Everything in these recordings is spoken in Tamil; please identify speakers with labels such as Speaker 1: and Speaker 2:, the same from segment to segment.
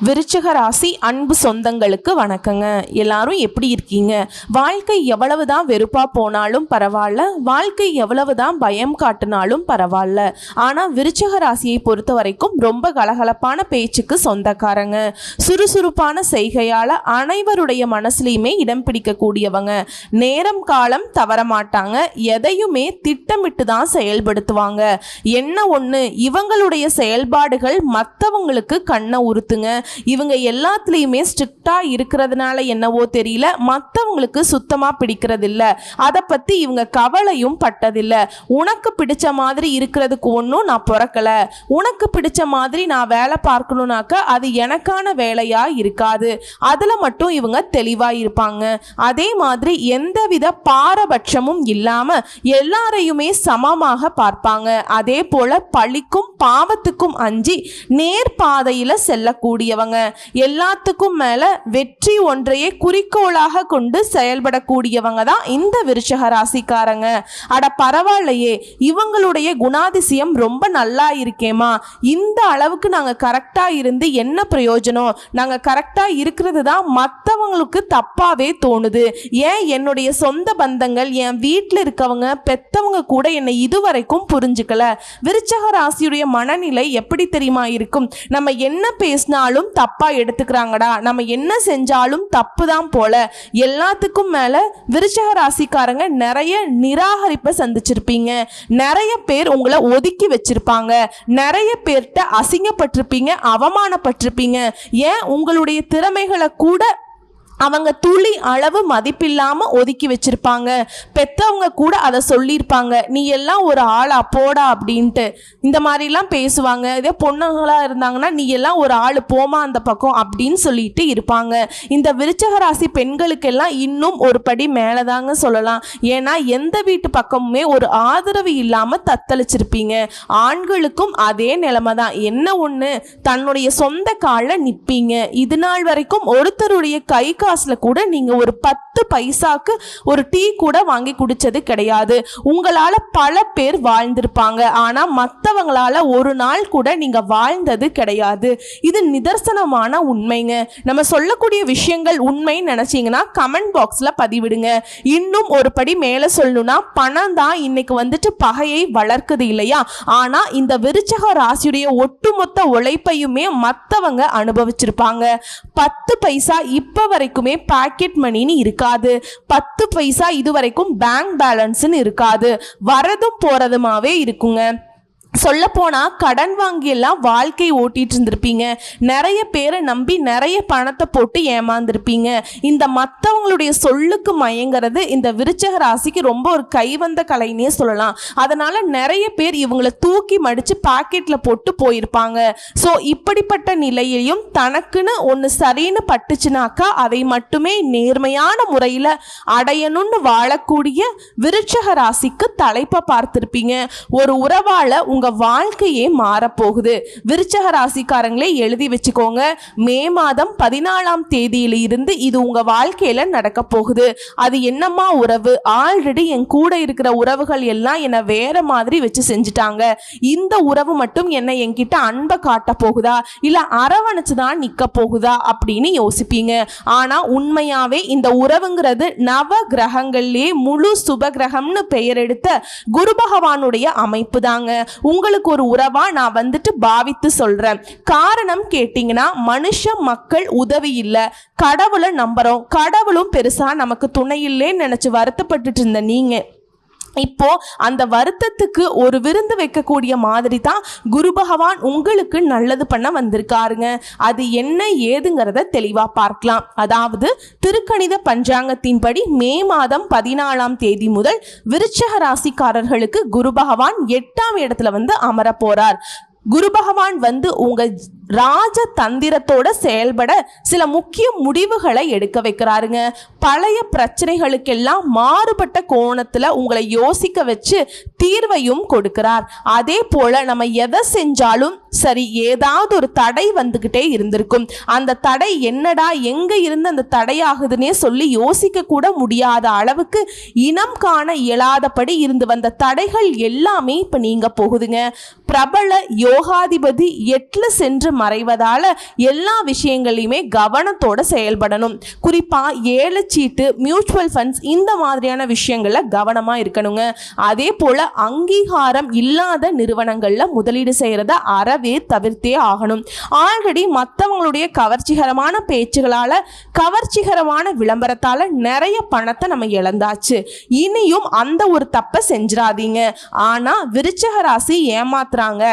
Speaker 1: விருச்சிக ராசி அன்பு சொந்தங்களுக்கு வணக்கங்க. எல்லாரும் எப்படி இருக்கீங்க? வாழ்க்கை எவ்வளவுதான் வெறுப்பா போனாலும் பரவாயில்ல, வாழ்க்கை எவ்வளவுதான் பயம் காட்டினாலும் பரவாயில்ல, ஆனால் விருச்சிக ராசியை பொறுத்த வரைக்கும் ரொம்ப கலகலப்பான பேச்சுக்கு சொந்தக்காரங்க. சுறுசுறுப்பான செய்கையால் அனைவருடைய மனசுலையுமே இடம் பிடிக்கக்கூடியவங்க. நேரம் காலம் தவற மாட்டாங்க. எதையுமே திட்டமிட்டு தான் செயல்படுத்துவாங்க. என்ன ஒன்று, இவங்களுடைய செயல்பாடுகள் மற்றவங்களுக்கு கண்ணை உறுத்துங்க. இவங்க எல்லாத்துலேயுமே ஸ்ட்ரிக்டாக இருக்கிறதுனால என்னவோ தெரியல, மற்றவங்களுக்கு சுத்தமாக பிடிக்கிறதில்ல. அதை பற்றி இவங்க கவலையும் பட்டதில்லை. உனக்கு பிடிச்ச மாதிரி இருக்கிறதுக்கு ஒன்றும் நான் பிறக்கலை, உனக்கு பிடிச்ச மாதிரி நான் வேலை பார்க்கணுனாக்கா அது எனக்கான வேலையாக இருக்காது, அதில் மட்டும் இவங்க தெளிவாக இருப்பாங்க. அதே மாதிரி எந்தவித பாரபட்சமும் இல்லாமல் எல்லாரையுமே சமமாக பார்ப்பாங்க. அதே போல் பழிக்கும் பாவத்துக்கும் அஞ்சி நேர்பாதையில் செல்லக்கூடியவங்க. எல்லாத்துக்கும் மேல வெற்றி ஒன்றையே குறிக்கோளாக கொண்டு செயல்படக்கூடியவங்க தான் இந்த விருச்சிக ராசிக்காரங்க. அட பரவாயில்லையே, இவங்களுடைய குணாதிசயம் ரொம்ப நல்லா இருக்கேமா, இந்த அளவுக்கு நாங்க கரெக்டா இருந்து என்ன பிரயோஜனம், நாங்க கரெக்டா இருக்கிறது தான் மற்றவங்களுக்கு தப்பாவே தோணுது. ஏன் என்னுடைய சொந்த பந்தங்கள், என் வீட்டில் இருக்கவங்க பெத்தவங்க கூட என்னை இதுவரைக்கும் புரிஞ்சுக்கல. விருச்சிக ராசியுடைய மனநிலை எப்படி தெரியுமா இருக்கும்? நம்ம என்ன பேசினாலும் தப்பா எடுத்துக்கிறாங்கடா, நம்ம என்ன செஞ்சாலும் தப்பு தான் போல. எல்லாத்துக்கும் மேல விருச்சிக ராசிக்காரங்க நிறைய நிராகரிப்பை சந்திச்சிருப்பீங்க. நிறைய பேர் உங்களை ஒதுக்கி வச்சிருப்பாங்க. நிறைய பேர்கிட்ட அசிங்கப்பட்டிருப்பீங்க, அவமானப்பட்டிருப்பீங்க. ஏன் உங்களுடைய திறமைகளை கூட அவங்க துளி அளவு மதிப்பில்லாம ஒதுக்கி வச்சிருப்பாங்க. பெத்தவங்க கூட அதை சொல்லியிருப்பாங்க, நீ எல்லாம் ஒரு ஆளா போடா அப்படின்ட்டு இந்த மாதிரிலாம் பேசுவாங்க. இதே பொண்ணுங்களா இருந்தாங்கன்னா நீ எல்லாம் ஒரு ஆள் போமா அந்த பக்கம் அப்படின்னு சொல்லிட்டு இருப்பாங்க. இந்த விருச்சிக ராசி பெண்களுக்கெல்லாம் இன்னும் ஒரு படி மேலதாங்க சொல்லலாம். ஏன்னா எந்த வீட்டு பக்கமுமே ஒரு ஆதரவு இல்லாம தத்தளிச்சிருப்பீங்க. ஆண்களுக்கும் அதே நிலைமை தான். என்ன ஒண்ணு, தன்னுடைய சொந்த கால நிற்பீங்க. இது நாள் வரைக்கும் ஒருத்தருடைய கை காசுல கூட நீங்க ஒரு 10 பைசாக்கு ஒரு டீ கூட வாங்கி குடிச்சது கிடையாது. உங்களால பல பேர் வாழ்ந்திருப்பாங்க, ஆனா மற்றவங்களால ஒரு நாள் கூட நீங்க வாழ்ந்தது கிடையாது. இது நிதர்சனமான உண்மைங்க. நம்ம சொல்லக்கூடிய விஷயங்கள் உண்மைன்னு நினைச்சீங்கன்னா கமெண்ட் பாக்ஸ்ல பதிவிடுங்க. இன்னும் ஒரு படி மேல சொல்லணும்னா, பணம் தான் இன்னைக்கு வந்துட்டு பகையை வளர்க்குது இல்லையா? ஆனா இந்த விருச்சிக ராசியுடைய ஒட்டுமொத்த உழைப்பையுமே மற்றவங்க அனுபவிச்சிருப்பாங்க. 10 பைசா இப்ப வரைக்குமே பாக்கெட் மணின்னு இருக்காது. 10 பைசா இதுவரைக்கும் பேங்க் பேலன்ஸ்ன்னு இருக்காது. வரதும் போறதுமாவே இருக்குங்க. சொல்ல போனா கடன் வாங்கி எல்லாம் வாழ்க்கை ஓட்டிட்டு இருந்திருப்பீங்க. நிறைய பேரை நம்பி நிறைய பணத்தை போட்டு ஏமாந்துருப்பீங்க. இந்த மற்றவங்களுடைய சொல்லுக்கு மயங்கிறது இந்த விருச்சிக ராசிக்கு ரொம்ப ஒரு கைவந்த கலைன்னே சொல்லலாம். அதனால நிறைய பேர் இவங்களை தூக்கி மடிச்சு பாக்கெட்ல போட்டு போயிருப்பாங்க. ஸோ இப்படிப்பட்ட நிலையிலையும் தனக்குன்னு ஒன்று சரின்னு பட்டுச்சுனாக்கா அதை மட்டுமே நேர்மையான முறையில் அடையணும்னு வாழக்கூடிய விருச்சிக ராசிக்கு தலைப்பை பார்த்திருப்பீங்க. ஒரு உறவால உங்க வாழ்க்கையே மாறப்போகுது. விருச்சிக ராசிக்காரங்களே எழுதி வச்சுக்கோங்க, மே மாதம் 14ஆம் தேதியில இருந்து இது உங்க வாழ்க்கையில நடக்க போகுது. அது என்னம்மா உறவு? ஆல்ரெடி என் கூட இருக்கிற உறவுகள் எல்லாம் என்னை வேற மாதிரி வச்சு செஞ்சுட்டாங்க. இந்த உறவு மட்டும் என்ன என்கிட்ட அன்பை காட்ட போகுதா, இல்ல அரவணைச்சுதான் நிக்க போகுதா அப்படின்னு யோசிப்பீங்க. ஆனா உண்மையாவே இந்த உறவுங்கிறது நவ கிரகங்கள்லயே முழு சுப கிரகம்னு பெயர் எடுத்த குரு பகவானுடைய அமைப்பு தாங்க. உங்களுக்கு ஒரு உறவா நான் வந்துட்டு பாவித்து சொல்றேன். காரணம் கேட்டீங்கன்னா, மனுஷ மக்கள் உதவி இல்லை, கடவுளை நம்புறோம், கடவுளும் பெருசா நமக்கு துணை இல்லைன்னு நினைச்சு வருத்தப்பட்டுட்டு இருந்த நீங்க இப்போ அந்த வருத்தத்துக்கு ஒரு விருந்து வைக்கக்கூடிய மாதிரி தான் குரு பகவான் உங்களுக்கு நல்லது பண்ண வந்திருக்காருங்க. அது என்ன ஏதுங்கிறத தெளிவா பார்க்கலாம். அதாவது திருக்கணித பஞ்சாங்கத்தின்படி மே மாதம் 14ஆம் தேதி முதல் விருச்சிக ராசிக்காரர்களுக்கு குரு பகவான் 8ஆம் இடத்துல வந்து அமர போறார். குரு பகவான் வந்து உங்க ராஜ தந்திரத்தோட செயல்பட சில முக்கிய முடிவுகளை எடுக்க வைக்கிறாருங்க. பழைய பிரச்சனைகளுக்கெல்லாம் மாறுபட்ட கோணத்துல உங்களை யோசிக்க வச்சு தீர்வையும் கொடுக்கிறார். அதே போல நம்ம எதை செஞ்சாலும் சரி, ஏதாவது ஒரு தடை வந்துகிட்டே இருந்திருக்கும். அந்த தடை என்னடா, எங்க இருந்து அந்த தடையாகுதுன்னே சொல்லி யோசிக்க கூட முடியாத அளவுக்கு இனம் காண இயலாதபடி இருந்து வந்த தடைகள் எல்லாமே இப்ப நீங்க போகுதுங்க. பிரபல யோகாதிபதி 8ல் சென்று மறைவதால எல்லா விஷயங்களையுமே கவனத்தோட செயல்படணும். குறிப்பா ஏலச்சீட்டு, மியூச்சுவல் ஃபண்ட்ஸ் இந்த மாதிரியான விஷயங்கள்ல கவனமா இருக்கணுங்க. அதே போல அங்கீகாரம் இல்லாத நிறுவனங்கள்ல முதலீடு செய்யறத அறவே தவிர்த்தே ஆகணும். ஆல்ரெடி மற்றவங்களுடைய கவர்ச்சிகரமான பேச்சுகளால, கவர்ச்சிகரமான விளம்பரத்தால நிறைய பணத்தை நம்ம இழந்தாச்சு. இனியும் அந்த ஒரு தப்பை செஞ்சிடாதீங்க. ஆனா விருச்சிக ராசி ஏமாத்துறாங்க,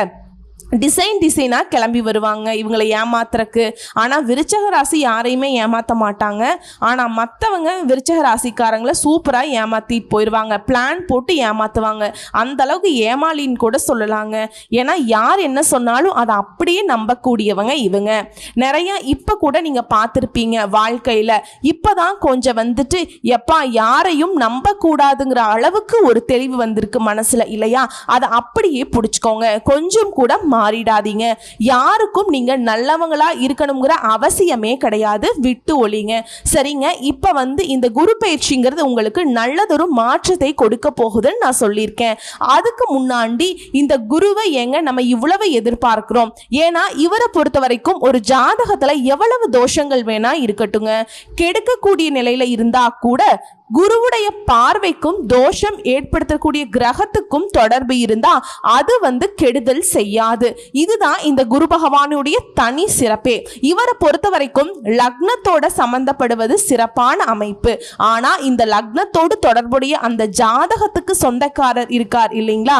Speaker 1: டிசைனாக கிளம்பி வருவாங்க இவங்களை ஏமாத்துறக்கு. ஆனால் விருச்சிக ராசி யாரையுமே ஏமாற்ற மாட்டாங்க. ஆனால் மற்றவங்க விருச்சிக ராசிக்காரங்களை சூப்பராக ஏமாற்றிட்டு போயிடுவாங்க, பிளான் போட்டு ஏமாற்றுவாங்க. அந்த அளவுக்கு ஏமாளின்னு கூட சொல்லலாங்க. ஏன்னா யார் என்ன சொன்னாலும் அதை அப்படியே நம்பக்கூடியவங்க இவங்க. நிறைய இப்போ கூட நீங்கள் பார்த்துருப்பீங்க வாழ்க்கையில். இப்போ தான் கொஞ்சம் வந்துட்டு எப்பா யாரையும் நம்பக்கூடாதுங்கிற அளவுக்கு ஒரு தெளிவு வந்திருக்கு மனசில் இல்லையா? அதை அப்படியே பிடிச்சிக்கோங்க. கொஞ்சம் கூட மாறிடாதீங்க. யாருக்கும் நீங்க நல்லவங்களா இருக்கணுங்கிற அவசியமே கிடையாது. விட்டு ஒளிங்க. சரிங்க, இப்ப இந்த குரு பயிற்சிங்கிறது உங்களுக்கு நல்லதொரு மாற்றத்தை கொடுக்க போகுதுன்னு நான் சொல்லியிருக்கேன். அதுக்கு முன்னாடி இந்த குருவை ஏங்க நம்ம இவ்வளவு எதிர்பார்க்கிறோம்? ஏன்னா இவரை பொறுத்த வரைக்கும் ஒரு ஜாதகத்துல எவ்வளவு தோஷங்கள் வேணா இருக்கட்டுங்க, கெடுக்கக்கூடிய நிலையில இருந்தா கூட குருவுடைய பார்வைக்கும் தோஷம் ஏற்படுத்தக்கூடிய கிரகத்துக்கும் தொடர்பு இருந்தா அது கெடுதல் செய்யாது. இதுதான் இந்த குரு பகவானுடைய தனி சிறப்பே. இவரை பொறுத்த வரைக்கும் லக்னத்தோட சம்பந்தப்படுவது சிறப்பான அமைப்பு. ஆனா இந்த லக்னத்தோடு தொடர்புடைய அந்த ஜாதகத்துக்கு சொந்தக்காரர் இருக்கார் இல்லைங்களா,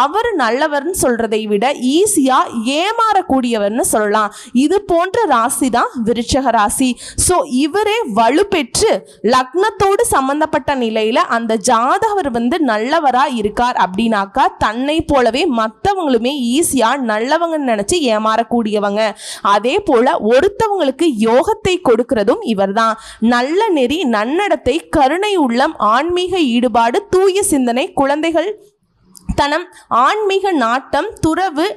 Speaker 1: அவர் நல்லவர்னு சொல்றதை விட ஈஸியா ஏமாறக்கூடியவர்னு சொல்லலாம். இது போன்ற ராசி தான் விருச்சிக ராசி. சோ இவரே வலுப்பெற்று லக்னத்தோடு சம்பந்தப்பட்ட நிலையில அந்த ஜாதகர் நல்லவரா இருக்கார் அப்படின்னாக்கா தன்னை போலவே மற்றவங்களுமே ஈஸியா நல்லவங்க நினைச்சு ஏமாறக்கூடியவங்க. அதே போல ஒருத்தவங்களுக்கு யோகத்தை கொடுக்கிறதும் இவர்தான். நல்ல நெறி, நன்னடத்தை, கருணை உள்ளம், ஆன்மீக ஈடுபாடு, தூய சிந்தனை, குழந்தைகள் தனம், ஆன்மீக நாட்டம், துறவு,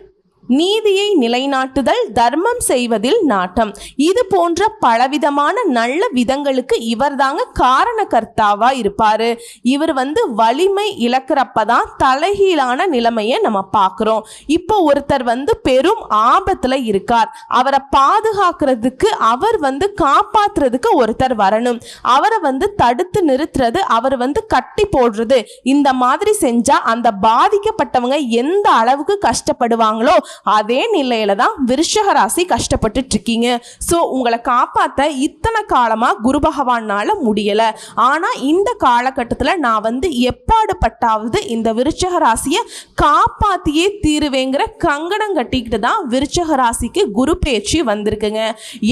Speaker 1: நீதியை நிலைநாட்டுதல், தர்மம் செய்வதில் நாட்டம், இது போன்ற பலவிதமான நல்ல விதங்களுக்கு இவர் தாங்க காரணகர்த்தாவா இருப்பாரு. இவர் வலிமை இழக்கிறப்பதான் தலைகீழான நிலைமையை நம்ம பார்க்கிறோம். இப்போ ஒருத்தர் பெரும் ஆபத்துல இருக்கார், அவரை பாதுகாக்கிறதுக்கு, அவர் காப்பாத்துறதுக்கு ஒருத்தர் வரணும். அவரை தடுத்து நிறுத்துறது, அவர் கட்டி போடுறது, இந்த மாதிரி செஞ்சா அந்த பாதிக்கப்பட்டவங்க எந்த அளவுக்கு கஷ்டப்படுவாங்களோ அதே நிலையில தான் விருச்சிக ராசி கஷ்டப்பட்டு இருக்கீங்க. சோ உங்களை காப்பாத்த இத்தனை காலமா குரு பகவானால முடியல. ஆனா இந்த காலகட்டத்துல நான் எப்பாடு பட்டாவது இந்த விருச்சிக ராசியை காப்பாத்தியே தீருவேங்கிற கங்கணம் கட்டிக்கிட்டு தான் விருச்சிக ராசிக்கு குரு பயிற்சி வந்திருக்குங்க.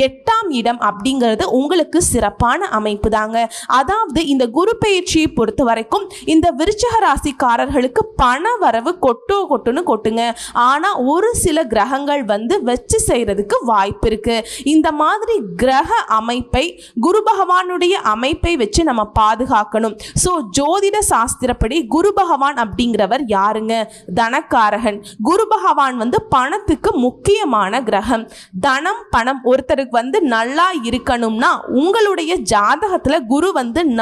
Speaker 1: 8ஆம் இடம் அப்படிங்கிறது உங்களுக்கு சிறப்பான அமைப்பு தாங்க. அதாவது இந்த குரு பயிற்சியை பொறுத்த வரைக்கும் இந்த விருச்சிக ராசிக்காரர்களுக்கு பண வரவு கொட்டுன்னு கொட்டுங்க. ஆனா ஒரு சில கிரகங்கள் வச்சு செய்யறதுக்கு வாய்ப்பு இருக்கு. இந்த மாதிரி கிரக அமைப்பை, குரு பகவானுடைய அமைப்பை வச்சு நம்ம பாதுகாக்கணும். சோ ஜோதிட சாஸ்திரப்படி குரு பகவான் அப்படிங்கிறவர் யாருங்க? தனக்காரகன். குரு பகவான் பணத்துக்கு முக்கியமான கிரகம். தனம், பணம் ஒருத்தருக்கு நல்லா இருக்கணும்னா உங்களுடைய ஜாதகத்துல குரு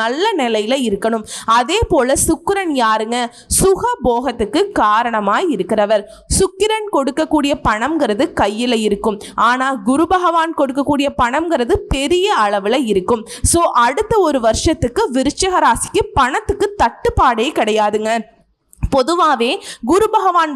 Speaker 1: நல்ல நிலையில இருக்கணும். அதே போல சுக்கிரன் யாருங்க? சுக போகத்துக்கு காரணமாய் இருக்கிறவர். சுக்கிரன் கொடுக்கக்கூடிய பணம்ங்கிறது கையில இருக்கும். ஆனா குரு பகவான் கொடுக்கக்கூடிய பணம்ங்கிறது பெரிய அளவுல இருக்கும். சோ அடுத்த ஒரு வருஷத்துக்கு விருச்சிக ராசிக்கு பணத்துக்கு தட்டுப்பாடே கிடையாதுங்க. பொதுவாகவே குரு பகவான்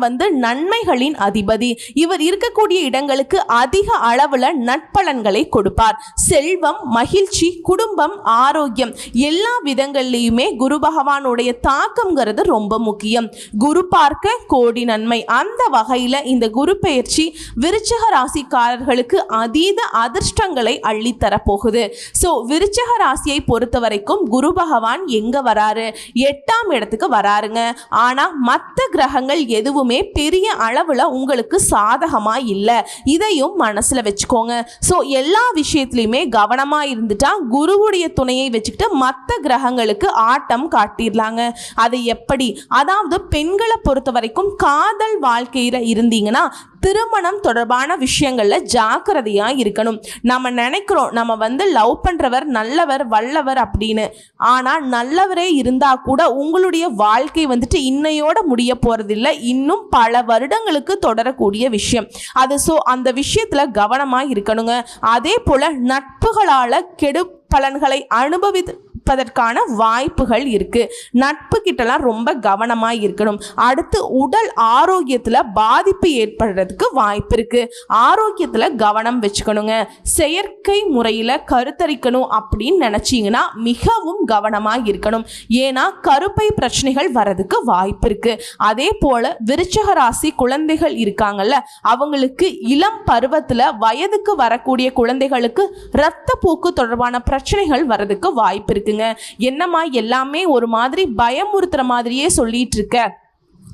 Speaker 1: நன்மைகளின் அதிபதி. இவர் இருக்கக்கூடிய இடங்களுக்கு அதிக அளவுல நட்பலன்களை கொடுப்பார். செல்வம், மகிழ்ச்சி, குடும்பம், ஆரோக்கியம் எல்லா விதங்கள்லையுமே குரு பகவானுடைய தாக்கம்ங்கிறது ரொம்ப முக்கியம். குரு பார்க்க கோடி நன்மை. அந்த வகையில இந்த குரு பயிற்சி விருச்சிக ராசிக்காரர்களுக்கு அதீத அதிர்ஷ்டங்களை அள்ளித்தர போகுது. ஸோ விருச்சிக ராசியை பொறுத்த வரைக்கும் குரு பகவான் எங்க வராரு? 8ஆம் இடத்துக்கு வராருங்க. ஆனா மற்ற கிரகங்கள் எதுவுமே பெரிய அளவுல உங்களுக்கு சாதகமா இல்ல. இதையும் மனசுல வச்சுக்கோங்க. சோ எல்லா விஷயத்திலுமே கவனமா இருந்துட்டா குருவுடைய துணையை வச்சுக்கிட்டு மற்ற கிரகங்களுக்கு ஆட்டம் காட்டிடலாங்க. அது எப்படி? அதாவது பெண்களை பொறுத்த வரைக்கும் காதல் வாழ்க்கையில இருந்தீங்கன்னா திருமணம் தொடர்பான விஷயங்கள்ல ஜாக்கிரதையா இருக்கணும். நம்ம நினைக்கிறோம் நம்ம லவ் பண்றவர் நல்லவர் வல்லவர் அப்படின்னு. ஆனா நல்லவரே இருந்தா கூட உங்களுடைய வாழ்க்கை இன்னையோட முடிய போறதில்லை, இன்னும் பல வருடங்களுக்கு தொடரக்கூடிய விஷயம் அது. அந்த விஷயத்துல கவனமா இருக்கணுங்க. அதே போல நட்புகளால கெடு பலன்களை அனுபவிப்பதற்கான வாய்ப்புகள் இருக்கு. நட்பு கிட்டலாம் ரொம்ப கவனமா இருக்கணும். அடுத்து உடல் ஆரோக்கியத்துல பாதிப்பு ஏற்படுறதுக்கு வாய்ப்பு இருக்கு. ஆரோக்கியத்துல கவனம் வச்சுக்கணுங்க. செயற்கை முறையில கருத்தரிக்கணும் அப்படின்னு நினைச்சீங்கன்னா மிகவும் கவனமா இருக்கணும். ஏன்னா கருப்பை பிரச்சனைகள் வரதுக்கு வாய்ப்பு இருக்கு. அதே போல விருச்சிக ராசி குழந்தைகள் இருக்காங்கல்ல, அவங்களுக்கு இளம் பருவத்துல வயதுக்கு வரக்கூடிய குழந்தைகளுக்கு இரத்த போக்கு தொடர்பான பிரச்சனைகள் வரதுக்கு வாய்ப்பு இருக்குங்க. என்னம்மா எல்லாமே ஒரு மாதிரி பயமுறுத்துற மாதிரியே சொல்லிட்டு இருக்க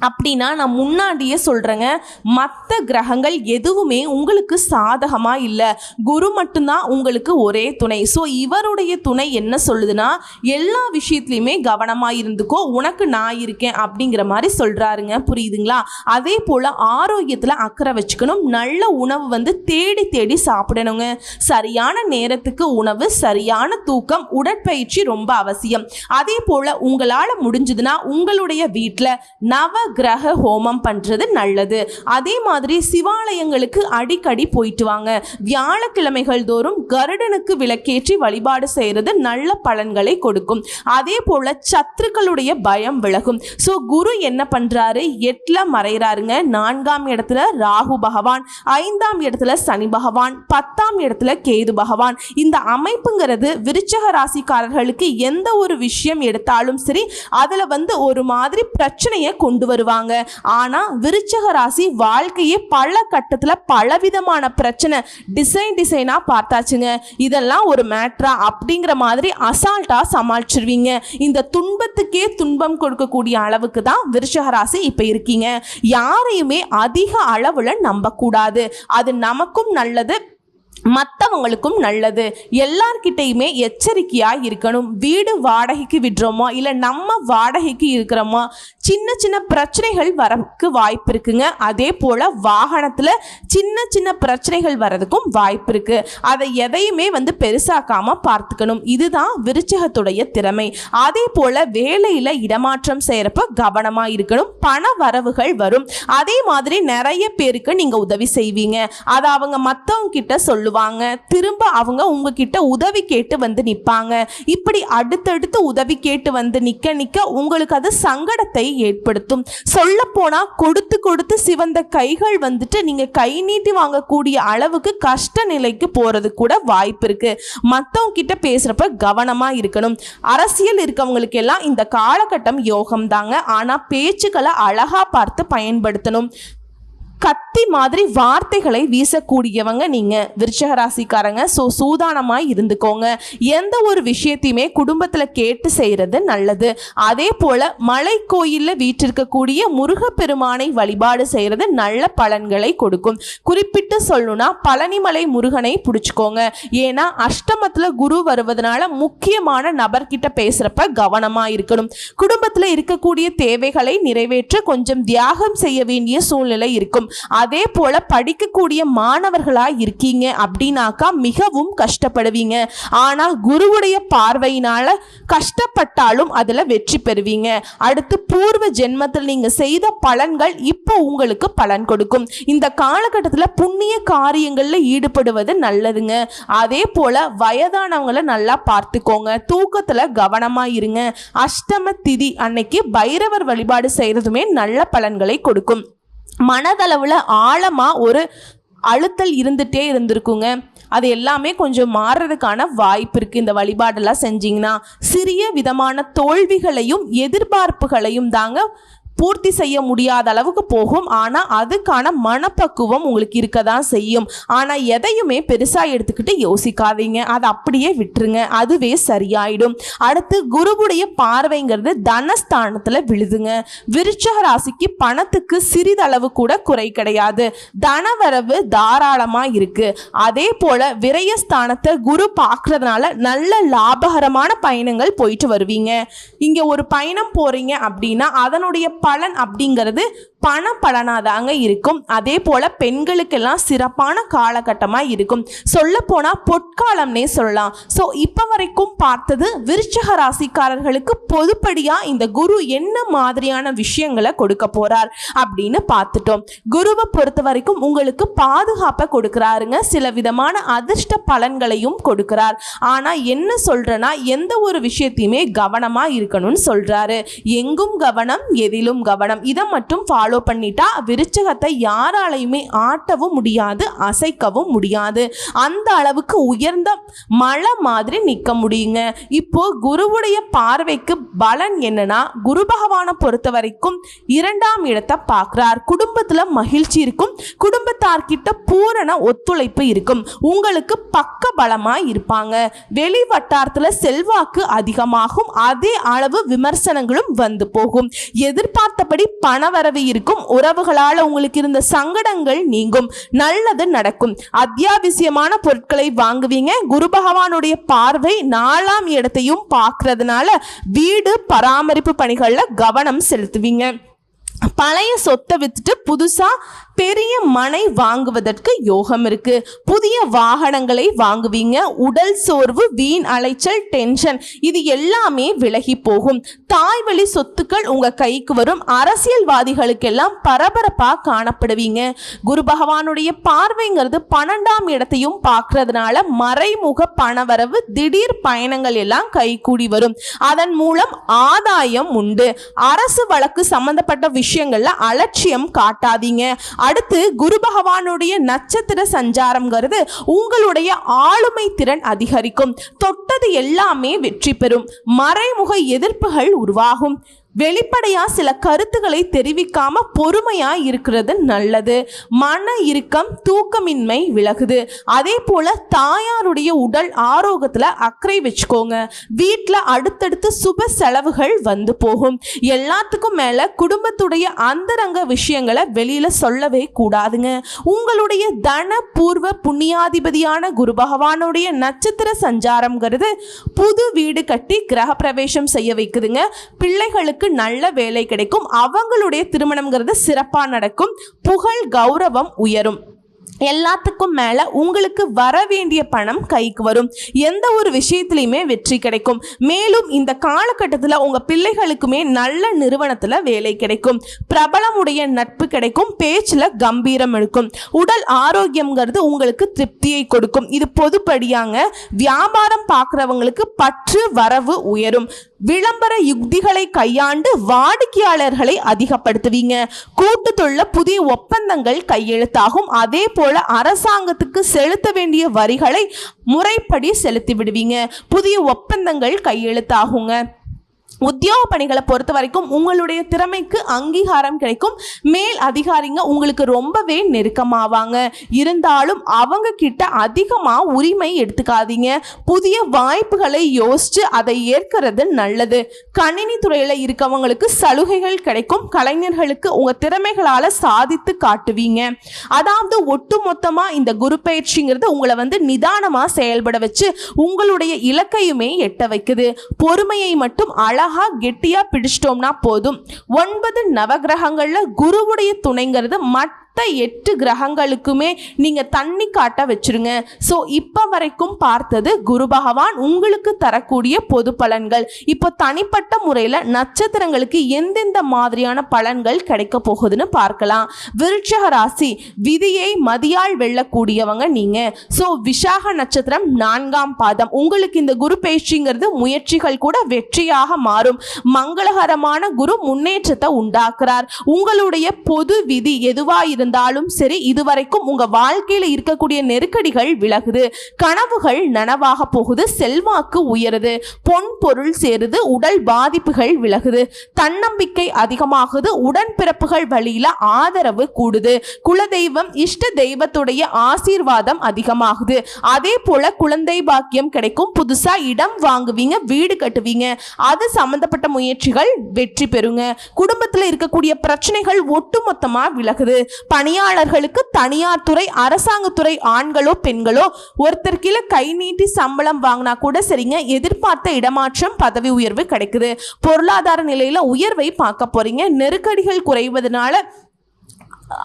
Speaker 1: அப்படின்னா நான் முன்னாடியே சொல்கிறேங்க, மற்ற கிரகங்கள் எதுவுமே உங்களுக்கு சாதகமாக இல்லை. குரு மட்டும்தான் உங்களுக்கு ஒரே துணை. ஸோ இவருடைய துணை என்ன சொல்லுதுன்னா, எல்லா விஷயத்துலையுமே கவனமாக இருந்துக்கோ, உனக்கு நான் இருக்கேன் அப்படிங்கிற மாதிரி சொல்கிறாருங்க. புரியுதுங்களா? அதே போல் ஆரோக்கியத்தில் அக்கறை வச்சுக்கணும். நல்ல உணவு தேடி தேடி சாப்பிடணுங்க. சரியான நேரத்துக்கு உணவு, சரியான தூக்கம், உடற்பயிற்சி ரொம்ப அவசியம். அதே போல் உங்களால் முடிஞ்சதுன்னா உங்களுடைய வீட்டில் நவ கிரக ஹோமம் பண்றது நல்லது. அதே மாதிரி சிவாலயங்களுக்கு அடிக்கடி போயிட்டு வாங்க. வியாழக்கிழமைகள் தோறும் கருடனுக்கு விளக்கேற்றி வழிபாடு செய்யறது நல்ல பலன்களை கொடுக்கும். அதே போல சத்துருக்களுடைய பயம் விலகும். ஸோ குரு என்ன பண்றாரு, 8ல மறைகிறாருங்க. 4ஆம் இடத்துல ராகு பகவான், 5ஆம் இடத்துல சனி பகவான், 10ஆம் இடத்துல கேது பகவான். இந்த அமைப்புங்கிறது விருச்சிக ராசிக்காரர்களுக்கு எந்த ஒரு விஷயம் எடுத்தாலும் சரி அதுல ஒரு மாதிரி பிரச்சனையை கொண்டு வருவாங்க. ஆனா விருச்சிக ராசி வாழ்க்கையே பல கட்டத்துல பலவிதமான பிரச்சனை டிசைனா பார்த்தாச்சுங்க. இதெல்லாம் ஒரு மேட்ரா அப்படிங்கிற மாதிரி அசால்ட்டா சமாளிச்சிருவீங்க. இந்த துன்பத்துக்கே துன்பம் கொடுக்கக்கூடிய அளவுக்கு தான் விருச்சிக ராசி இப்ப இருக்கீங்க. யாரையுமே அதிக அளவுல நம்ப கூடாது. அது நமக்கும் நல்லது, மற்றவங்களுக்கும் நல்லது. எல்லார்கிட்டையுமே எச்சரிக்கையாக இருக்கணும். வீடு வாடகைக்கு விடுறோமா இல்லை நம்ம வாடகைக்கு இருக்கிறோமா, சின்ன சின்ன பிரச்சனைகள் வரக்கு வாய்ப்பு இருக்குங்க. அதே போல் வாகனத்தில் சின்ன சின்ன பிரச்சனைகள் வரதுக்கும் வாய்ப்பு இருக்கு. அதை எதையுமே பெருசாக்காம பார்த்துக்கணும். இதுதான் விருச்சிகத்துடைய திறமை. அதே போல் வேலையில் இடமாற்றம் செய்கிறப்ப கவனமாக இருக்கணும். பண வரவுகள் வரும். அதே மாதிரி நிறைய பேருக்கு நீங்கள் உதவி செய்வீங்க. அதை அவங்க மற்றவங்க கிட்ட சொல்லுவாங்க. திரும்ப அவங்க உங்ககிட்ட உதவி கேட்டு நிற்பாங்க. இப்படி அடுத்தடுத்து உதவி கேட்டு நிக்க உங்களுக்கு அது சங்கடத்தை ஏற்படுத்தும். சொல்ல போனா கொடுத்து கொடுத்து சிவந்த கைகள் நீங்க கை நீட்டி வாங்கக்கூடிய அளவுக்கு கஷ்ட நிலைக்கு போறது கூட வாய்ப்பு இருக்கு. மற்றவங்க கிட்ட பேசுறப்ப கவனமா இருக்கணும். அரசியல் இருக்கவங்களுக்கு எல்லாம் இந்த காலகட்டம் யோகம் தாங்க. ஆனா பேச்சுக்களை அழகா பார்த்து பயன்படுத்தணும். கத்தி மாதிரி வார்த்தைகளை வீசக்கூடியவங்க நீங்க விருச்சிக ராசிக்காரங்க. ஸோ சூதானமாய் இருந்துக்கோங்க. எந்த ஒரு விஷயத்தையுமே குடும்பத்தில் கேட்டு செய்கிறது நல்லது. அதே போல் மலை கோயிலில் வீற்றிருக்கக்கூடிய முருகப்பெருமானை வழிபாடு செய்கிறது நல்ல பலன்களை கொடுக்கும். குறிப்பிட்டு சொல்லணும்னா பழனிமலை முருகனை பிடிச்சிக்கோங்க. ஏன்னா அஷ்டமத்தில் குரு வருவதனால முக்கியமான நபர்கிட்ட பேசுகிறப்ப கவனமாக இருக்கணும். குடும்பத்தில் இருக்கக்கூடிய தேவைகளை நிறைவேற்ற கொஞ்சம் தியாகம் செய்ய வேண்டிய சூழ்நிலை இருக்கும். அதே போல படிக்கக்கூடிய மாணவர்களா இருக்கீங்க அப்படின்னாக்கா மிகவும் கஷ்டப்படுவீங்க. ஆனா குருவுடைய பார்வையினால கஷ்டப்பட்டாலும் அதுல வெற்றி பெறுவீங்க. அடுத்து பூர்வ ஜென்மத்தில் நீங்க செய்த பலன்கள் இப்போ உங்களுக்கு பலன் கொடுக்கும். இந்த காலகட்டத்தில் புண்ணிய காரியங்கள்ல ஈடுபடுவது நல்லதுங்க. அதே போல வயதானவங்களை நல்லா பார்த்துக்கோங்க. தூக்கத்துல கவனமா இருங்க. அஷ்டம திதி அன்னைக்கு பைரவர் வழிபாடு செய்யறதுமே நல்ல பலன்களை கொடுக்கும். மனதளவில் ஆழமாக ஒரு அழுத்தல் இருந்துகிட்டே இருந்திருக்குங்க. அது எல்லாமே கொஞ்சம் மாறுறதுக்கான வாய்ப்பு இருக்குது. இந்த வழிபாடெல்லாம் செஞ்சிங்கன்னா சிறிய விதமான தோல்விகளையும் எதிர்பார்ப்புகளையும் தாங்க பூர்த்தி செய்ய முடியாத அளவுக்கு போகும். ஆனால் அதுக்கான மனப்பக்குவம் உங்களுக்கு இருக்க தான் செய்யும். ஆனால் எதையுமே பெருசாக எடுத்துக்கிட்டு யோசிக்காதீங்க. அதை அப்படியே விட்டுருங்க. அதுவே சரியாயிடும். அடுத்து குருவுடைய பார்வைங்கிறது தனஸ்தானத்தில் விழுதுங்க. விருச்சிக ராசிக்கு பணத்துக்கு சிறிதளவு கூட குறை கிடையாது. தனவரவு தாராளமாக இருக்கு. அதே போல விரயஸ்தானத்தை குரு பார்க்கறதுனால நல்ல லாபகரமான பயணங்கள் போயிட்டு வருவீங்க. இங்கே ஒரு பயணம் போறீங்க அப்படின்னா அதனுடைய பலன் அப்படிங்கிறது பண பலனாதாங்க இருக்கும். அதே போல பெண்களுக்கெல்லாம் சிறப்பான காலகட்டமாக இருக்கும். சொல்ல போனால் பொற்காலம்னே சொல்லலாம். ஸோ இப்போ வரைக்கும் பார்த்தது விருச்சிக ராசிக்காரர்களுக்கு பொதுப்படியாக இந்த குரு என்ன மாதிரியான விஷயங்களை கொடுக்க போறார் அப்படின்னு பார்த்துட்டோம். குருவை பொறுத்த வரைக்கும் உங்களுக்கு பாதுகாப்பை கொடுக்கிறாருங்க, சில விதமான அதிர்ஷ்ட பலன்களையும் கொடுக்கிறார். ஆனா என்ன சொல்றேன்னா, எந்த ஒரு விஷயத்தையுமே கவனமா இருக்கணும்னு சொல்றாரு. எங்கும் கவனம், எதிலும் கவனம். இதை மட்டும் ஃபாலோ பண்ணிட்டா விருச்சிகத்தை யாராலையுமே ஆட்டவும் முடியாது, அசைக்கவும் முடியாது. அந்த அளவுக்கு உயர்ந்த மலை மாதிரி நிற்க முடியுங்க. இப்போ குருவுடைய பார்வைக்கு பலன் என்னன்னா, குரு பகவானை பொறுத்த வரைக்கும் 2ஆம் இடத்தை பார்க்கிறார். குடும்பத்துல மகிழ்ச்சி இருக்கும், குடும்பத்தார்கிட்ட பூரண ஒத்துழைப்பு இருக்கும், உங்களுக்கு பக்க பலமா இருப்பாங்க. வெளி வட்டாரத்துல செல்வாக்கு அதிகமாகும், அதே அளவு விமர்சனங்களும் வந்து போகும். எதிர்பார்த்தபடி பணவரவு இருக்கும், உறவுகளால் உங்களுக்கு இருந்த சங்கடங்கள் நீங்கும், நல்லது நடக்கும். அத்தியாவசியமான பொருட்களை வாங்குவீங்க. குரு பகவானுடைய பார்வை 4ஆம் இடத்தையும் பார்க்கறதுனால வீடு பராமரிப்பு பணிகள்ல கவனம் செலுத்துவீங்க. பழைய சொத்தை வித்துட்டு புதுசா பெரிய மனை வாங்குவதற்கு யோகம் இருக்கு. புதிய வாகனங்களை வாங்குவீங்க. உடல் சோர்வு, வீண் அலைச்சல், டென்ஷன் இது எல்லாமே விலகி போகும். தாய் வழி சொத்துக்கள் உங்க கைக்கு வரும். அரசியல்வாதிகளுக்கெல்லாம் பரபரப்பா காணப்படுவீங்க. குரு பகவானுடைய பார்வைங்கிறது 12ஆம் இடத்தையும் பார்க்கறதுனால மறைமுக பணவரவு, திடீர் பயணங்கள் எல்லாம் கைகூடி வரும். அதன் மூலம் ஆதாயம் உண்டு. அரசு வழக்கு சம்பந்தப்பட்ட விஷயங்கள்ல அலட்சியம் காட்டாதீங்க. அடுத்து குரு பகவானுடைய நட்சத்திர சஞ்சாரம்ங்கிறது உங்களுடைய ஆளுமை திறன் அதிகரிக்கும். தொட்டது எல்லாமே வெற்றி பெறும். மறைமுக எதிர்ப்புகள் உருவாகும். வெளிப்படையா சில கருத்துக்களை தெரிவிக்காம பொறுமையா இருக்கிறது நல்லது. மன இறுக்கம், தூக்கமின்மை விலகுது. அதே போல தாயாருடைய உடல் ஆரோக்கியத்துல அக்கறை வச்சுக்கோங்க. வீட்டில் அடுத்தடுத்து சுப செலவுகள் வந்து போகும். எல்லாத்துக்கும் மேல குடும்பத்துடைய அந்தரங்க விஷயங்களை வெளியில சொல்லவே கூடாதுங்க. உங்களுடைய தன பூர்வ புண்ணியாதிபதியான குரு பகவானுடைய நட்சத்திர சஞ்சாரம்ங்கிறது புது வீடு கட்டி கிரக பிரவேசம் செய்ய வைக்குதுங்க. பிள்ளைகளுக்கு நல்ல வேலை கிடைக்கும். அவங்களுடைய திருமணம்ங்கிறது சிறப்பா நடக்கும். புகழ், கௌரவம் உயரும். எல்லாத்துக்கும் மேல உங்களுக்கு வர வேண்டிய பணம் கைக்கு வரும். எந்த ஒரு விஷயத்திலையுமே வெற்றி கிடைக்கும். மேலும் இந்த காலகட்டத்தில் உங்க பிள்ளைகளுக்குமே நல்ல நிறுவனத்துல வேலை கிடைக்கும். பிரபலமுடைய நட்பு கிடைக்கும். பேச்சுல கம்பீரம் இருக்கும். உடல் ஆரோக்கியம்ங்கிறது உங்களுக்கு திருப்தியை கொடுக்கும். இது பொதுப்படியாங்க. வியாபாரம் பார்க்குறவங்களுக்கு பற்று வரவு உயரும். விளம்பர யுக்திகளை கையாண்டு வாடிக்கையாளர்களை அதிகப்படுத்துவீங்க. கூட்டு தொழில புதிய ஒப்பந்தங்கள் கையெழுத்தாகும். அதே போல அரசாங்கத்துக்கு செலுத்த வேண்டிய வரிகளை முறைப்படி செலுத்தி விடுவீங்க. புதிய ஒப்பந்தங்கள் கையெழுத்தாகுங்க. உத்தியோக பணிகளை பொறுத்த வரைக்கும் உங்களுடைய திறமைக்கு அங்கீகாரம் கிடைக்கும். மேல் அதிகாரிங்க உங்களுக்கு ரொம்பவே நெருக்கமாவாங்க. இருந்தாலும் அவங்க கிட்ட அதிகமா உரிமை எடுத்துக்காதீங்க. புதிய வாய்ப்புகளை யோசிச்சு அதை ஏற்கிறது நல்லது. கணினி துறையில இருக்கவங்களுக்கு சலுகைகள் கிடைக்கும். கலைஞர்களுக்கு உங்க திறமைகளால சாதித்து காட்டுவீங்க. அதாவது ஒட்டு மொத்தமா இந்த குரு பயிற்சிங்கிறது உங்களை நிதானமா செயல்பட வச்சு உங்களுடைய இலக்கையுமே எட்ட வைக்குது. பொறுமையை மட்டும் அழகா கெட்டியா பிடிச்சிட்டோம்னா போதும். 9 நவகிரகங்கள்ல குருவுடைய துணைங்கிறது 8 கிரகங்களுக்குமே நீங்க தண்ணி காட்ட வச்சிருங்க. ஸோ இப்போ வரைக்கும் பார்த்தது குரு பகவான் உங்களுக்கு தரக்கூடிய பொது பலன்கள். இப்போ தனிப்பட்ட முறையில் நட்சத்திரங்களுக்கு எந்தெந்த மாதிரியான பலன்கள் கிடைக்க போகுதுன்னு பார்க்கலாம். விருச்சிக ராசி, விதியை மதியால் வெல்லக்கூடியவங்க நீங்க. ஸோ விசாக நட்சத்திரம் 4ஆம் பாதம். உங்களுக்கு இந்த குரு பயிற்சிங்கிறது முயற்சிகள் கூட வெற்றியாக மாறும். மங்களகரமான குரு முன்னேற்றத்தை உண்டாக்குறார். உங்களுடைய பொது விதி எதுவா இருந்தாலும் சரி, இதுவரைக்கும் உங்க வாழ்க்கையில இருக்கக்கூடிய நெருக்கடிகள் விலகுது. கனவுகள் நனவாக போகுது. செல்வாக்கு உயருது. பொன் பொருள் சேருது. உடல் பாதிப்புகள் விலகுது. தன்னம்பிக்கை அதிகமாகுது. உடன்பிறப்புகள் வழியில ஆதரவு கூடுது. குலதெய்வம், இஷ்ட தெய்வத்துடைய ஆசீர்வாதம் அதிகமாகுது. அதே போல குழந்தை பாக்கியம் கிடைக்கும். புதுசா இடம் வாங்குவீங்க, வீடு கட்டுவீங்க. அது சம்பந்தப்பட்ட முயற்சிகள் வெற்றி பெறுங்க. குடும்பத்தில் இருக்கக்கூடிய பிரச்சனைகள் ஒட்டுமொத்தமா விலகுது. பணியாளர்களுக்கு தனியார் துறை, அரசாங்கத்துறை, ஆண்களோ பெண்களோ ஒருத்தர் கீழே கை நீட்டி சம்பளம் வாங்கினா கூட சரிங்க, எதிர்பார்த்த இடமாற்றம், பதவி உயர்வு கிடைக்குது. பொருளாதார நிலையில உயர்வை பார்க்க போறீங்க. நெருக்கடிகள் குறைவதனால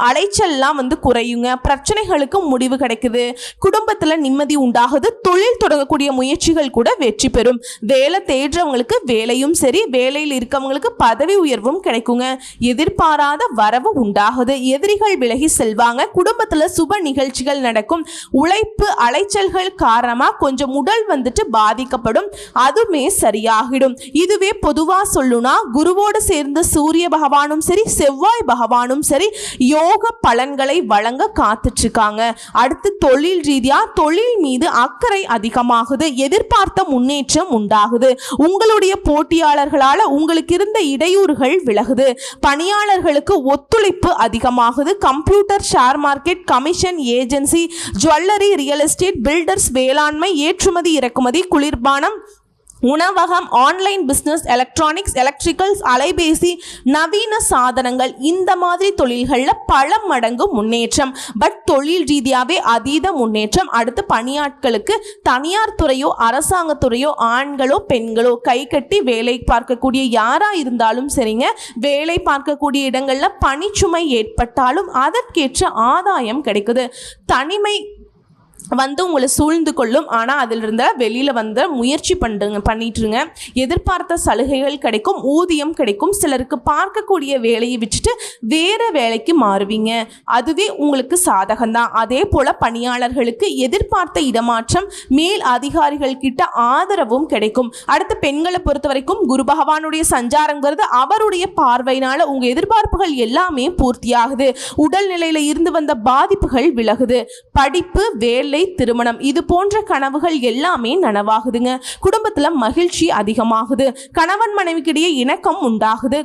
Speaker 1: அலைச்சல்லாம் குறையுங்க. பிரச்சனைகளுக்கு முடிவு கிடைக்குது. குடும்பத்துல நிம்மதி உண்டாகுது. தொழில் தொடங்கக்கூடிய முயற்சிகள் கூட வெற்றி பெறும். வேலை தேடுறவங்களுக்கு வேலையும் சரி, வேலையில் இருக்கவங்களுக்கு பதவி உயர்வும் கிடைக்குங்க. எதிர்பாராத வரவு உண்டாகுது. எதிரிகள் விலகி செல்வாங்க. குடும்பத்துல சுப நிகழ்ச்சிகள் நடக்கும். உழைப்பு அலைச்சல்கள் காரணமா கொஞ்சம் உடல் பாதிக்கப்படும். அதுமே சரியாகிடும். இதுவே பொதுவா சொல்லுனா குருவோடு சேர்ந்து சூரிய பகவானும் சரி, செவ்வாய் பகவானும் சரி யோக பலன்களை வழங்க காத்துட்டு இருக்காங்க. அடுத்து தொழில் ரீதியா தொழில் மீது அக்கறை அதிகமாகுது. எதிர்பார்த்த முன்னேற்றம் உண்டாகுது. உங்களுடைய போட்டியாளர்களால உங்களுக்கு இருந்த இடையூறுகள் விலகுது. பணியாளர்களுக்கு ஒத்துழைப்பு அதிகமாகுது. Computer, share market, commission, agency, jewellery, real estate, builders, வேளாண்மை, ஏற்றுமதி இறக்குமதி, குளிர்பானம், உணவகம், ஆன்லைன் பிஸ்னஸ், எலக்ட்ரானிக்ஸ், எலக்ட்ரிக்கல்ஸ், அலைபேசி, நவீன சாதனங்கள், இந்த மாதிரி தொழில்களில் பல மடங்கு முன்னேற்றம். பட் தொழில் ரீதியாகவே அதீத முன்னேற்றம். அடுத்து பணியாட்களுக்கு தனியார் துறையோ அரசாங்கத்துறையோ ஆண்களோ பெண்களோ கை கட்டி வேலை பார்க்கக்கூடிய யாராக இருந்தாலும் சரிங்க, வேலை பார்க்கக்கூடிய இடங்களில் பணிச்சுமை ஏற்பட்டாலும் அதற்கேற்ற ஆதாயம் கிடைக்குது. தனிமை உங்களை சூழ்ந்து கொள்ளும். ஆனால் அதிலிருந்த வெளியில் முயற்சி பண்ணிட்டுருங்க. எதிர்பார்த்த சலுகைகள் கிடைக்கும். ஊதியம் கிடைக்கும். சிலருக்கு பார்க்கக்கூடிய வேலையை விட்டுட்டு வேறு வேலைக்கு மாறுவீங்க. அதுவே உங்களுக்கு சாதகம்தான். அதே போல் பணியாளர்களுக்கு எதிர்பார்த்த இடமாற்றம், மேல் அதிகாரிகள் கிட்ட ஆதரவும் கிடைக்கும். அடுத்து பெண்களை பொறுத்த வரைக்கும் குரு பகவானுடைய சஞ்சாரங்கிறது அவருடைய பார்வையினால உங்கள் எதிர்பார்ப்புகள் எல்லாமே பூர்த்தியாகுது. உடல்நிலையில் இருந்து வந்த பாதிப்புகள் விலகுது. படிப்பு, வேலை, திருமணம், இது போன்ற கனவுகள் எல்லாமே நனவாகுதுங்க. குடும்பத்துல மகிழ்ச்சி அதிகமாகுது. கணவன் மனைவிக்கிடையே இணக்கம் உண்டாகுது.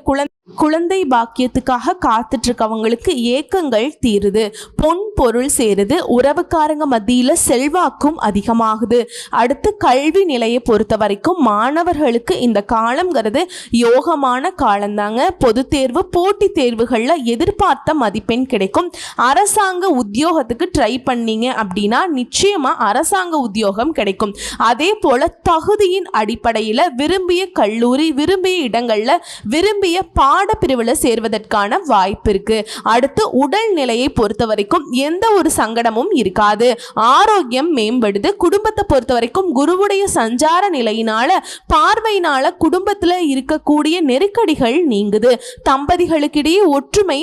Speaker 1: குழந்தை பாக்கியத்துக்காக காத்துட்டு இருக்கவங்களுக்கு ஏக்கங்கள் தீருது. பொன் பொருள் சேருது. உறவுக்காரங்க மத்தியில செல்வாக்கும் அதிகமாகுது. அடுத்து கல்வி நிலையை பொறுத்த வரைக்கும் மாணவர்களுக்கு இந்த காலம்ங்கிறது யோகமான காலம்தாங்க. பொது தேர்வு, போட்டி தேர்வுகள்ல எதிர்பார்த்த மதிப்பெண் கிடைக்கும். அரசாங்க உத்தியோகத்துக்கு ட்ரை பண்ணீங்க அப்படின்னா நிச்சயமா அரசாங்க உத்தியோகம் கிடைக்கும். அதே போல தகுதியின் அடிப்படையில் விரும்பிய கல்லூரி, விரும்பிய இடங்கள்ல விரும்பிய பாடப்பிரிவில் சேர்வதற்கான வாய்ப்பு இருக்கு. அடுத்து உடல் நிலையை பொறுத்த வரைக்கும் எந்த ஒரு சங்கடமும் இருக்காது. ஆரோக்கியம் மேம்படுது. குடும்பத்தை பொறுத்த வரைக்கும் குருவுடைய சஞ்சார நிலையினால, பார்வையினால குடும்பத்தில் இருக்கக்கூடிய நெருக்கடிகள் நீங்குது. தம்பதிகளுக்கிடையே ஒற்றுமை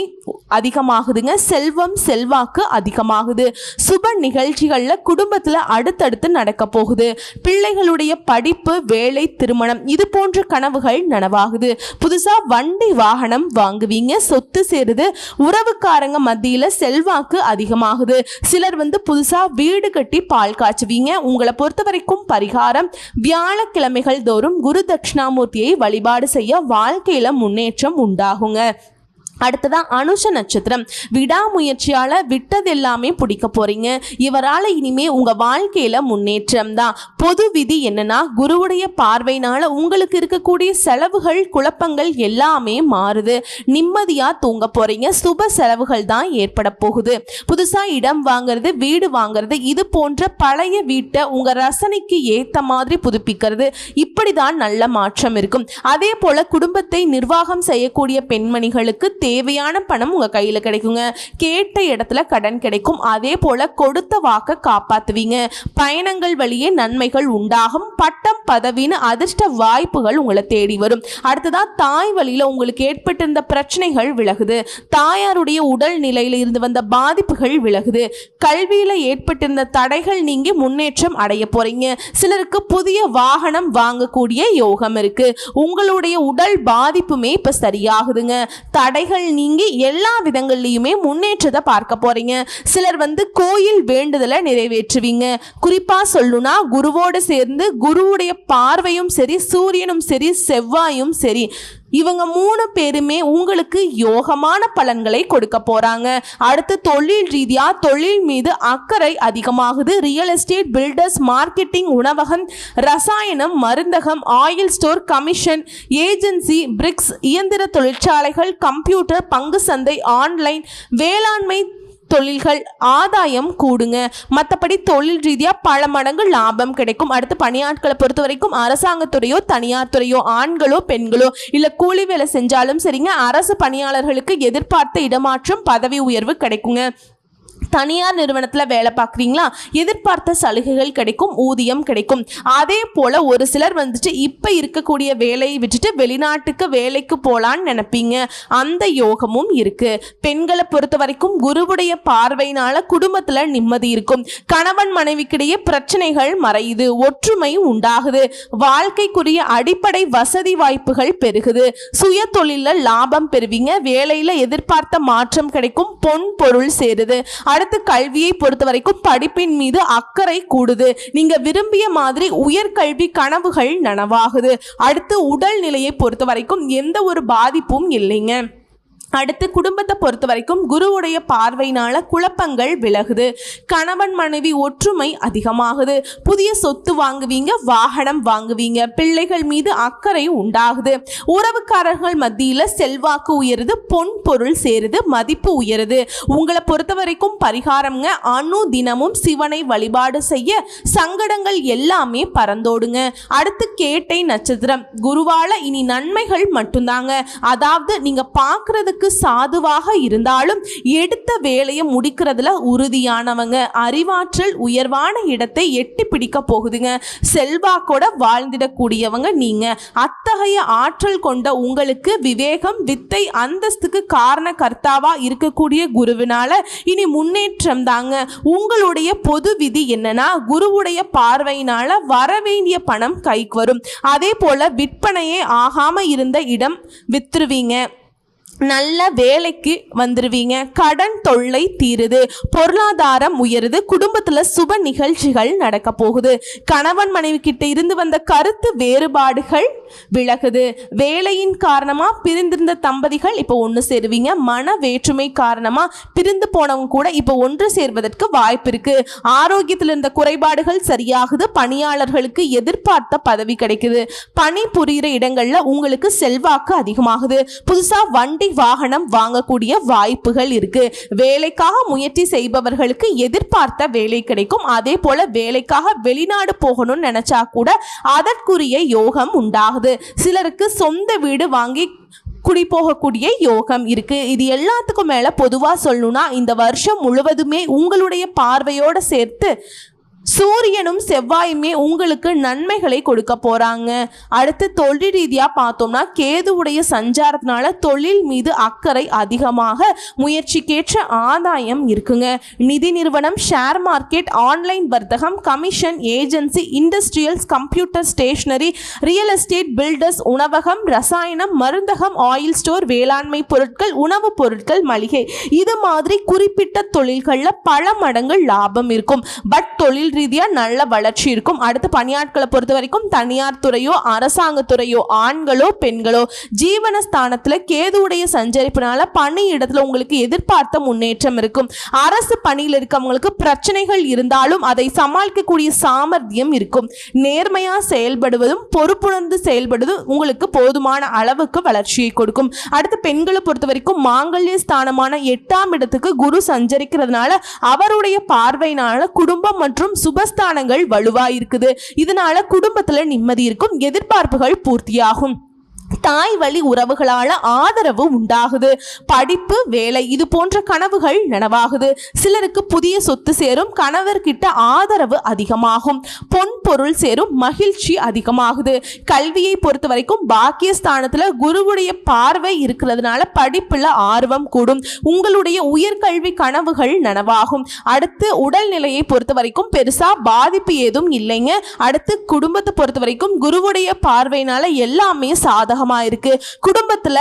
Speaker 1: அதிகமாகுதுங்க. செல்வம், செல்வாக்கு அதிகமாகுது. சுப நிகழ்ச்சிகள்ல குடும்பத்துல அடுத்தடுத்து நடக்க போகுது. பிள்ளைகளுடைய படிப்பு, வேலை, திருமணம், இது போன்ற கனவுகள் நனவாகுது. புதுசா வண்டி வாகனம் வாங்குவீங்க. சொத்து சேருது. உறவுக்காரங்க மத்தியில செல்வாக்கு அதிகமாகுது. சிலர் புதுசா வீடு கட்டி பால் காய்ச்சுவீங்க. உங்களை பொறுத்த வரைக்கும் பரிகாரம், வியாழக்கிழமைகள் தோறும் குரு தட்சிணாமூர்த்தியை வழிபாடு செய்ய வாழ்க்கையில முன்னேற்றம் உண்டாகுங்க. அடுத்ததான் அனுஷ நட்சத்திரம். விடாமுயற்சியால விட்டது எல்லாமே பிடிக்க போறீங்க. இவரால் இனிமே உங்க வாழ்க்கையில முன்னேற்றம் தான். பொது விதி என்னன்னா, குருவுடைய பார்வையினால உங்களுக்கு இருக்கக்கூடிய செலவுகள், குழப்பங்கள் எல்லாமே மாறுது. நிம்மதியா தூங்க போறீங்க. சுப செலவுகள் தான் ஏற்பட போகுது. புதுசா இடம் வாங்குறது, வீடு வாங்குறது, இது போன்ற பழைய வீட்டை உங்க ரசனைக்கு ஏத்த மாதிரி புதுப்பிக்கிறது, இப்படிதான் நல்ல மாற்றம் இருக்கும். அதே போல குடும்பத்தை நிர்வாகம் செய்யக்கூடிய பெண்மணிகளுக்கு தேவையான பணம் உங்க கையில கிடைக்குங்க. கேட்ட இடத்துல கடன் கிடைக்கும். அதே போல கொடுத்த வாக்க காப்பாத்துவீங்க. பயணங்கள் வழியே நன்மைகள் உண்டாகும். பட்டம், பதவின்னு அதிர்ஷ்ட வாய்ப்புகள் உங்களை தேடி வரும். அடுத்ததா தாய் வழியில உங்களுக்கு ஏற்பட்டிருந்த பிரச்சனைகள் விலகுது. தாயாருடைய உடல் நிலையில இருந்து வந்த பாதிப்புகள் விலகுது. கல்வியில ஏற்பட்டிருந்த தடைகள் நீங்கி முன்னேற்றம் அடைய போறீங்க. சிலருக்கு புதிய வாகனம் வாங்கக்கூடிய யோகம் இருக்கு. உங்களுடைய உடல் பாதிப்புமே இப்ப சரியாகுதுங்க. தடைகள் நீங்கி எல்லா விதங்கள்லையுமே முன்னேற்றத்தை பார்க்க போறீங்க. சிலர் கோயில் வேண்டுதலை நிறைவேற்றுவீங்க. குறிப்பா சொல்லணும்னா குருவோடு சேர்ந்து குருவுடைய பார்வையும் சரி, சூரியனும் சரி, செவ்வாயும் சரி, இவங்க 3 பேருமே உங்களுக்கு யோகமான பலன்களை கொடுக்க போறாங்க. அடுத்து தொழில் ரீதியா தொழில் மீது அக்கறை அதிகமாகுது. ரியல் எஸ்டேட், பில்டர்ஸ், மார்க்கெட்டிங், உணவகம், ரசாயனம், மருந்தகம், oil store, commission, agency, BRICS, இயந்திர தொழிற்சாலைகள், கம்ப்யூட்டர், பங்கு சந்தை, ஆன்லைன், வேளாண்மை, தொழில்கள் ஆதாயம் கூடுங்க. மற்றபடி தொழில் ரீதியாக பல மடங்கு லாபம் கிடைக்கும். அடுத்து பணியாட்களை பொறுத்த வரைக்கும் அரசாங்கத்துறையோ தனியார் துறையோ ஆண்களோ பெண்களோ இல்லை கூலி வேலை செஞ்சாலும் சரிங்க, அரசு பணியாளர்களுக்கு எதிர்பார்த்த இடமாற்றம் பதவி உயர்வு கிடைக்குங்க. தனியார் நிறுவனத்தில் வேலை பார்க்குறீங்களா, எதிர்பார்த்த சலுகைகள் கிடைக்கும், ஊதியம் கிடைக்கும். அதே போல் ஒரு சிலர் வந்துட்டு இப்போ இருக்கக்கூடிய வேலையை விட்டுட்டு வெளிநாட்டுக்கு வேலைக்கு போகலான்னு நினைப்பீங்க, அந்த யோகமும் இருக்குது. பெண்களை பொறுத்த வரைக்கும் குருவுடைய பார்வையினால் குடும்பத்தில் நிம்மதி இருக்கும். கணவன் மனைவிக்கிடையே பிரச்சனைகள் மறையுது, ஒற்றுமை உண்டாகுது, வாழ்க்கைக்குரிய அடிப்படை வசதி வாய்ப்புகள் பெருகுது, சுய தொழிலில் லாபம் பெறுவீங்க, வேலையில் எதிர்பார்த்த மாற்றம் கிடைக்கும், பொன் பொருள் சேருது. அடுத்து கல்வியை பொறுத்த வரைக்கும் படிப்பின் மீது அக்கறை கூடுது, நீங்க விரும்பிய மாதிரி உயர்கல்வி கனவுகள் நனவாகுது. அடுத்து உடல் நிலையை பொறுத்த வரைக்கும் எந்த ஒரு பாதிப்பும் இல்லைங்க. அடுத்து குடும்பத்தை பொறுத்த வரைக்கும் குருவுடைய பார்வையினால குழப்பங்கள் விலகுது, கணவன் மனைவி ஒற்றுமை அதிகமாகுது, புதிய சொத்து வாங்குவீங்க, வாகனம் வாங்குவீங்க, பிள்ளைகள் மீது அக்கறை உண்டாகுது, உறவுக்காரர்கள் மத்தியில் செல்வாக்கு உயருது, பொன் பொருள் சேருது, மதிப்பு உயருது. உங்களை பொறுத்த வரைக்கும் பரிகாரம்ங்க, தினமும் சிவனை வழிபாடு செய்ய சங்கடங்கள் எல்லாமே பறந்தோடுங்க. அடுத்து கேட்டை நட்சத்திரம், குருவால இனி நன்மைகள் மட்டும்தாங்க. அதாவது நீங்க பார்க்கறதுக்கு சாதுவாக இருந்தாலும் எடுத்த வேலையை முடிக்கிறதுல உறுதியானவங்க, அறிவாற்றல் உயர்வான இடத்தை எட்டி பிடிக்க போகுதுங்க, செல்வாக்கோட வாழ்ந்திடக்கூடியவங்க நீங்க. அத்தகைய ஆற்றல் கொண்ட உங்களுக்கு விவேகம் வித்தை அந்தஸ்துக்கு காரண கர்த்தாவா இருக்கக்கூடிய குருவினால இனி முன்னேற்றம் தாங்க. உங்களுடைய பொது விதி என்னன்னா, குருவுடைய பார்வையினால வரவேண்டிய பணம் கைக்கு வரும். அதே போல விற்பனையே ஆகாம இருந்த இடம் வித்துருவீங்க, நல்ல வேலைக்கு வந்துருவீங்க, கடன் தொல்லை தீருது, பொருளாதாரம் உயருது, குடும்பத்தில் சுப நிகழ்ச்சிகள் நடக்க போகுது, கணவன் மனைவி கிட்ட இருந்து வந்த கருத்து வேறுபாடுகள் விலகுது, வேலையின் காரணமாக பிரிந்திருந்த தம்பதிகள் இப்போ ஒன்று சேருவீங்க, மன வேற்றுமை காரணமாக பிரிந்து போனவங்க கூட இப்போ ஒன்று சேர்வதற்கு வாய்ப்பு இருக்கு, ஆரோக்கியத்தில் இருந்த குறைபாடுகள் சரியாகுது, பணியாளர்களுக்கு எதிர்பார்த்த பதவி கிடைக்குது, பணி புரிகிற இடங்களில் உங்களுக்கு செல்வாக்கு அதிகமாகுது, புதுசாக வண்டி வாகனம் வாங்கக்கூடிய வாய்ப்புகள் இருக்கு, வேலைக்காக முயற்சி செய்பவர்களுக்கு எதிர்பார்த்த வேலை கிடைக்கும். அதே போல வேலைக்காக வெளிநாடு போகணும்னு நினைச்சா கூட அதற்குரிய யோகம் உண்டாகுது. சிலருக்கு சொந்த வீடு வாங்கி குடி போகக்கூடிய யோகம் இருக்கு. இது எல்லாத்துக்கும் மேல பொதுவா சொல்லணும்னா இந்த வருஷம் முழுவதுமே உங்களுடைய பார்வையோட சேர்த்து சூரியனும் செவ்வாயுமே உங்களுக்கு நன்மைகளை கொடுக்க போறாங்க. அடுத்து தொழில் ரீதியா பார்த்தோம்னா கேதுவுடைய சஞ்சாரத்தினால தொழில் மீது அக்கறை அதிகமாக, முயற்சிக்கேற்ற ஆதாயம் இருக்குங்க. நிதி நிறுவனம், ஷேர் மார்க்கெட், ஆன்லைன் வர்த்தகம், commission, agency, industrials, computer, stationery, real estate, builders, உணவகம், ரசாயனம், மருந்தகம், ஆயில் ஸ்டோர், வேளாண்மை பொருட்கள், உணவுப் பொருட்கள், மளிகை, இது மாதிரி குறிப்பிட்ட தொழில்கள்ல பல மடங்கு லாபம் இருக்கும். பட் தொழில் ரீதியா நல்ல வளர்ச்சி இருக்கும். அடுத்து பணியாட்களை பொறுத்த வரைக்கும் தனியார் துறையோ அரசாங்கத்துறையோ ஆண்களோ பெண்களோ ஜீவனஸ்தானத்துல கேதுவுடைய சஞ்சரிப்பினால பணி இடத்துல உங்களுக்கு எதிர்பார்த்த முன்னேற்றம் இருக்கும். அரசு பணியில் இருக்கவங்களுக்கு பிரச்சனைகள் இருந்தாலும் அதை சமாளிக்கக்கூடிய சாமர்த்தியம் இருக்கும். நேர்மையா செயல்படுவதும் பொறுப்புணர்ந்து செயல்படுவதும் உங்களுக்கு போதுமான அளவுக்கு வளர்ச்சியை கொடுக்கும். அடுத்து பெண்களை பொறுத்த வரைக்கும் மாங்கல்ய ஸ்தானமான 8ஆம் இடத்துக்கு குரு சஞ்சரிக்கிறதுனால அவருடைய பார்வையினால குடும்பம் மற்றும் சுபஸ்தானங்கள் வலுவாயிருக்குது. இதனால குடும்பத்துல நிம்மதி இருக்கும், எதிர்பார்ப்புகள் பூர்த்தியாகும், தாய் வழி உறவுகளால ஆதரவு உண்டாகுது, படிப்பு வேலை இது போன்ற கனவுகள் நனவாகுது, சிலருக்கு புதிய சொத்து சேரும், கணவர்கிட்ட ஆதரவு அதிகமாகும், பொன் பொருள் சேரும், மகிழ்ச்சி அதிகமாகுது. கல்வியை பொறுத்த வரைக்கும் பாக்கியஸ்தானத்துல குருவுடைய பார்வை இருக்கிறதுனால படிப்புல ஆர்வம் கூடும், உங்களுடைய உயர்கல்வி கனவுகள் நனவாகும். அடுத்து உடல்நிலையை பொறுத்த வரைக்கும் பெருசா பாதிப்பு ஏதும் இல்லைங்க. அடுத்து குடும்பத்தை பொறுத்த வரைக்கும் குருவுடைய பார்வையினால எல்லாமே சாதகம் இருக்கு, குடும்பத்துல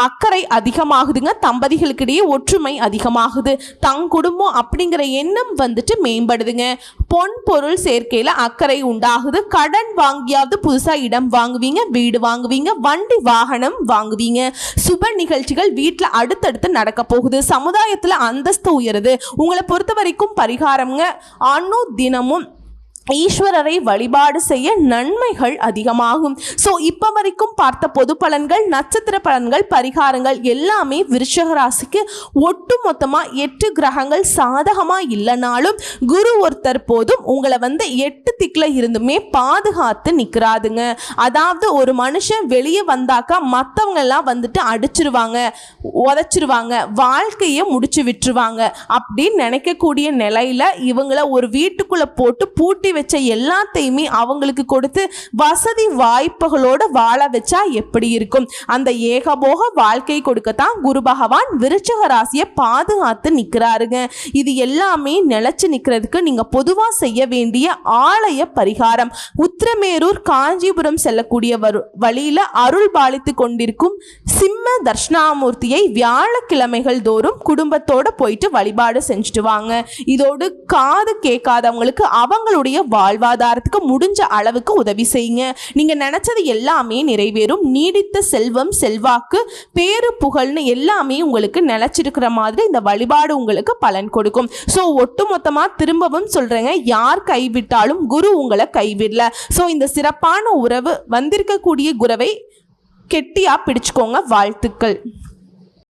Speaker 1: அக்கறை அதிகமாகுதுங்க, தம்பதிகளுக்கிடையே ஒற்றுமை அதிகமாகுது, குடும்பம் அப்படிங்கிற எண்ணம் வந்துட்டு மேம்படுதுங்க, பொன் பொருள் சேர்க்கையில அக்கறை உண்டாகுது, கடன் வாங்கியாவது புதுசா இடம் வாங்குவீங்க, வீடு வாங்குவீங்க, வண்டி வாகனம் வாங்குவீங்க, சுப நிகழ்ச்சிகள் வீட்டில் அடுத்தடுத்து நடக்க போகுது, சமுதாயத்துல அந்தஸ்து உயருது. உங்களை பொறுத்த வரைக்கும் பரிகாரம்ங்க, தினமும் ஈஸ்வரரை வழிபாடு செய்ய நன்மைகள் அதிகமாகும். ஸோ இப்போ வரைக்கும் பார்த்த பொது பலன்கள், நட்சத்திர பலன்கள், பரிகாரங்கள் எல்லாமே விருச்சிக ராசிக்கு ஒட்டு மொத்தமாக 8 கிரகங்கள் சாதகமாக இல்லைனாலும் குரு ஒருத்தர் போதும் உங்களை 8 திக்கில் இருந்துமே பாதுகாத்து நிற்கிறாதுங்க. அதாவது ஒரு மனுஷன் வெளியே வந்தாக்கா மற்றவங்க எல்லாம் அடிச்சிருவாங்க, உதச்சிருவாங்க, வாழ்க்கையை முடிச்சு விட்டுருவாங்க அப்படின்னு நினைக்கக்கூடிய நிலையில இவங்களை ஒரு வீட்டுக்குள்ள போட்டு பூட்டி வச்ச எல்லாத்தையுமே அவங்களுக்கு கொடுத்து வசதி வாய்ப்புகளோட வாழ வச்சா எப்படி இருக்கும்? அந்த ஏகபோக வாழ்க்கை கொடுக்கத்தான் குரு பகவான் விருச்சிக ராசியை பாதுகாத்து நிற்கிறாருங்க. இது எல்லாமே நிலைச்சு நிற்கிறதுக்கு நீங்க பொதுவா செய்ய வேண்டிய ஆலய பரிகாரம், உத்திரமேரூர் காஞ்சிபுரம் செல்லக்கூடிய வழியில அருள் பாலித்து கொண்டிருக்கும் சிம்ம தர்ஷனாமூர்த்தியை வியாழக்கிழமைகள் தோறும் குடும்பத்தோட போயிட்டு வழிபாடு செஞ்சுட்டு வாங்க. இதோடு காது கேட்காதவங்களுக்கு அவங்களுடைய வாழ்வாதாரத்துக்கு முடிஞ்ச அளவுக்கு உதவி செய்யுங்க. நீங்க நினைச்சது எல்லாமே நிறைவேறும். நீடித்த செல்வம், செல்வாக்கு, பேரு, புகழ்னு எல்லாமே உங்களுக்கு நிலைச்சிருக்கிற மாதிரி இந்த வழிபாடு உங்களுக்கு பலன் கொடுக்கும். ஸோ ஒட்டுமொத்தமா திரும்பவும் சொல்றேங்க, யார் கைவிட்டாலும் குரு உங்களை கைவிடல. ஸோ இந்த சிறப்பான உறவு வந்திருக்கக்கூடிய குருவை கெட்டியா பிடிச்சுக்கோங்க. வாழ்த்துக்கள்.